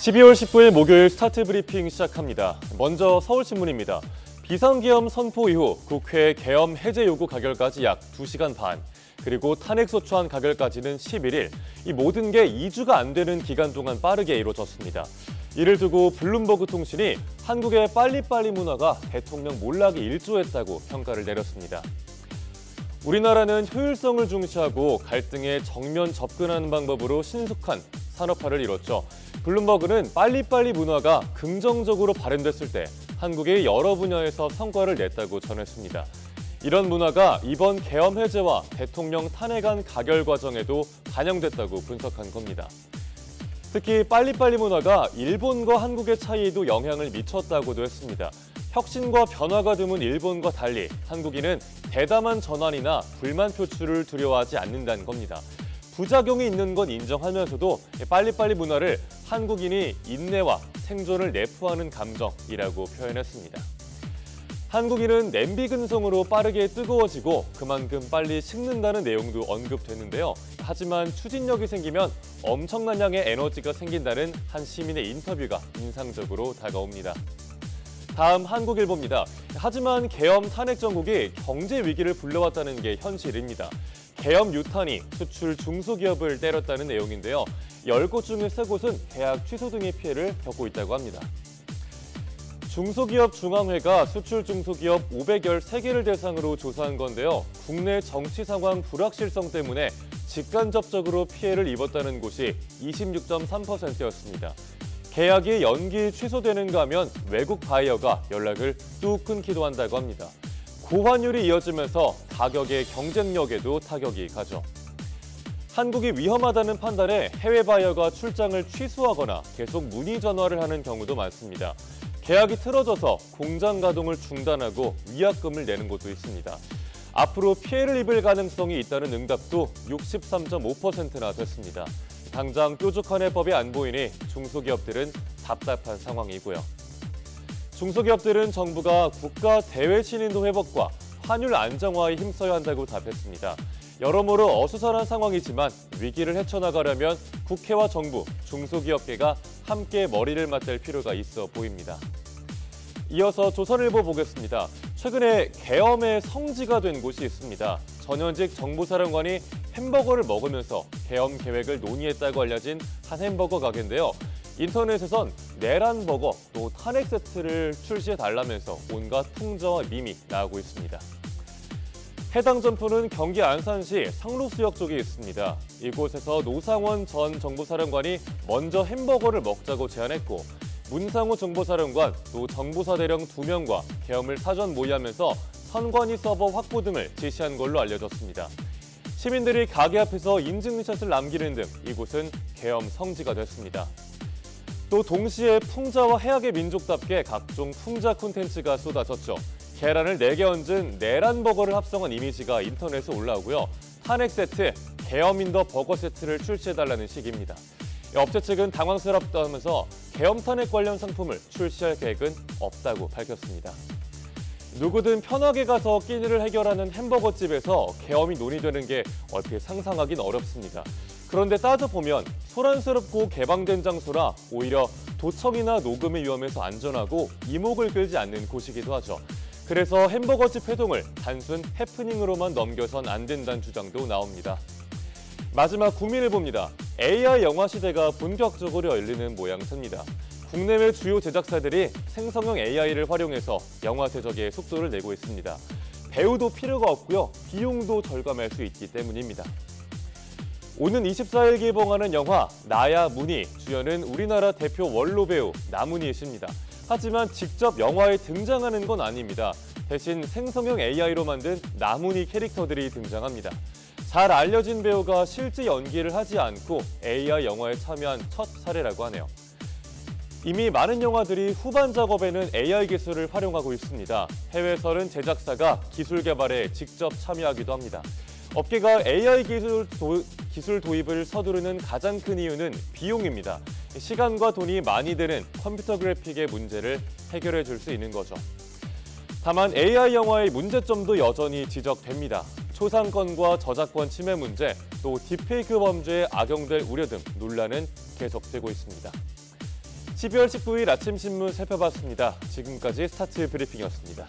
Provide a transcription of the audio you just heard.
12월 19일 목요일 스타트 브리핑 시작합니다. 먼저 서울신문입니다. 비상계엄 선포 이후 국회 계엄 해제 요구 가결까지 약 2시간 반, 그리고 탄핵소추안 가결까지는 11일, 이 모든 게 2주가 안 되는 기간 동안 빠르게 이루어졌습니다. 이를 두고 블룸버그 통신이 한국의 빨리빨리 문화가 대통령 몰락에 일조했다고 평가를 내렸습니다. 우리나라는 효율성을 중시하고 갈등에 정면 접근하는 방법으로 신속한 산업화를 이뤘죠. 블룸버그는 빨리빨리 문화가 긍정적으로 발현됐을 때 한국이 여러 분야에서 성과를 냈다고 전했습니다. 이런 문화가 이번 계엄 해제와 대통령 탄핵안 가결 과정에도 반영됐다고 분석한 겁니다. 특히 빨리빨리 문화가 일본과 한국의 차이에도 영향을 미쳤다고도 했습니다. 혁신과 변화가 드문 일본과 달리 한국인은 대담한 전환이나 불만 표출을 두려워하지 않는다는 겁니다. 부작용이 있는 건 인정하면서도 빨리빨리 문화를 한국인이 인내와 생존을 내포하는 감정이라고 표현했습니다. 한국인은 냄비 근성으로 빠르게 뜨거워지고 그만큼 빨리 식는다는 내용도 언급됐는데요. 하지만 추진력이 생기면 엄청난 양의 에너지가 생긴다는 한 시민의 인터뷰가 인상적으로 다가옵니다. 다음 한국일보입니다. 하지만 계엄 탄핵 정국이 경제 위기를 불러왔다는 게 현실입니다. 계엄 유탄이 수출 중소기업을 때렸다는 내용인데요. 10곳 중에 3곳은 계약 취소 등의 피해를 겪고 있다고 합니다. 중소기업 중앙회가 수출 중소기업 513개를 대상으로 조사한 건데요. 국내 정치 상황 불확실성 때문에 직간접적으로 피해를 입었다는 곳이 26.3%였습니다. 계약이 연기 취소되는가 하면 외국 바이어가 연락을 뚝 끊기도 한다고 합니다. 고환율이 이어지면서 가격의 경쟁력에도 타격이 가죠. 한국이 위험하다는 판단에 해외 바이어가 출장을 취소하거나 계속 문의 전화를 하는 경우도 많습니다. 계약이 틀어져서 공장 가동을 중단하고 위약금을 내는 곳도 있습니다. 앞으로 피해를 입을 가능성이 있다는 응답도 63.5%나 됐습니다. 당장 뾰족한 해법이 안 보이니 중소기업들은 답답한 상황이고요. 중소기업들은 정부가 국가 대외 신인도 회복과 환율 안정화에 힘써야 한다고 답했습니다. 여러모로 어수선한 상황이지만 위기를 헤쳐나가려면 국회와 정부, 중소기업계가 함께 머리를 맞댈 필요가 있어 보입니다. 이어서 조선일보 보겠습니다. 최근에 계엄의 성지가 된 곳이 있습니다. 전현직 정보사령관이 햄버거를 먹으면서 계엄 계획을 논의했다고 알려진 한 햄버거 가게인데요. 인터넷에선 내란버거 또 탄핵 세트를 출시해달라면서 온갖 풍자와 밈이 나오고 있습니다. 해당 점포는 경기 안산시 상록수역 쪽에 있습니다. 이곳에서 노상원 전 정보사령관이 먼저 햄버거를 먹자고 제안했고 문상호 정보사령관 또 정보사대령 2명과 계엄을 사전 모의하면서 선관위 서버 확보 등을 지시한 걸로 알려졌습니다. 시민들이 가게 앞에서 인증샷을 남기는 등 이곳은 계엄 성지가 됐습니다. 또 동시에 풍자와 해악의 민족답게 각종 풍자 콘텐츠가 쏟아졌죠. 계란을 4개 얹은 내란버거를 합성한 이미지가 인터넷에 올라오고요. 탄핵 세트, 계엄인 더 버거 세트를 출시해달라는 식입니다. 업체 측은 당황스럽다면서 계엄 탄핵 관련 상품을 출시할 계획은 없다고 밝혔습니다. 누구든 편하게 가서 끼니를 해결하는 햄버거집에서 계엄이 논의되는 게 얼핏 상상하긴 어렵습니다. 그런데 따져보면 소란스럽고 개방된 장소라 오히려 도청이나 녹음의 위험에서 안전하고 이목을 끌지 않는 곳이기도 하죠. 그래서 햄버거집 회동을 단순 해프닝으로만 넘겨선 안 된다는 주장도 나옵니다. 마지막 국민일보입니다. AI 영화 시대가 본격적으로 열리는 모양새입니다. 국내외 주요 제작사들이 생성형 AI를 활용해서 영화 제작에 속도를 내고 있습니다. 배우도 필요가 없고요. 비용도 절감할 수 있기 때문입니다. 오는 24일 개봉하는 영화 나야 문희, 주연은 우리나라 대표 원로 배우 나문희 씨입니다. 하지만 직접 영화에 등장하는 건 아닙니다. 대신 생성형 AI로 만든 나문희 캐릭터들이 등장합니다. 잘 알려진 배우가 실제 연기를 하지 않고 AI 영화에 참여한 첫 사례라고 하네요. 이미 많은 영화들이 후반 작업에는 AI 기술을 활용하고 있습니다. 해외에서는 제작사가 기술 개발에 직접 참여하기도 합니다. 업계가 AI 기술 도입을 서두르는 가장 큰 이유는 비용입니다. 시간과 돈이 많이 드는 컴퓨터 그래픽의 문제를 해결해 줄 수 있는 거죠. 다만 AI 영화의 문제점도 여전히 지적됩니다. 초상권과 저작권 침해 문제, 또 딥페이크 범죄에 악용될 우려 등 논란은 계속되고 있습니다. 12월 19일 아침 신문 살펴봤습니다. 지금까지 스타트 브리핑이었습니다.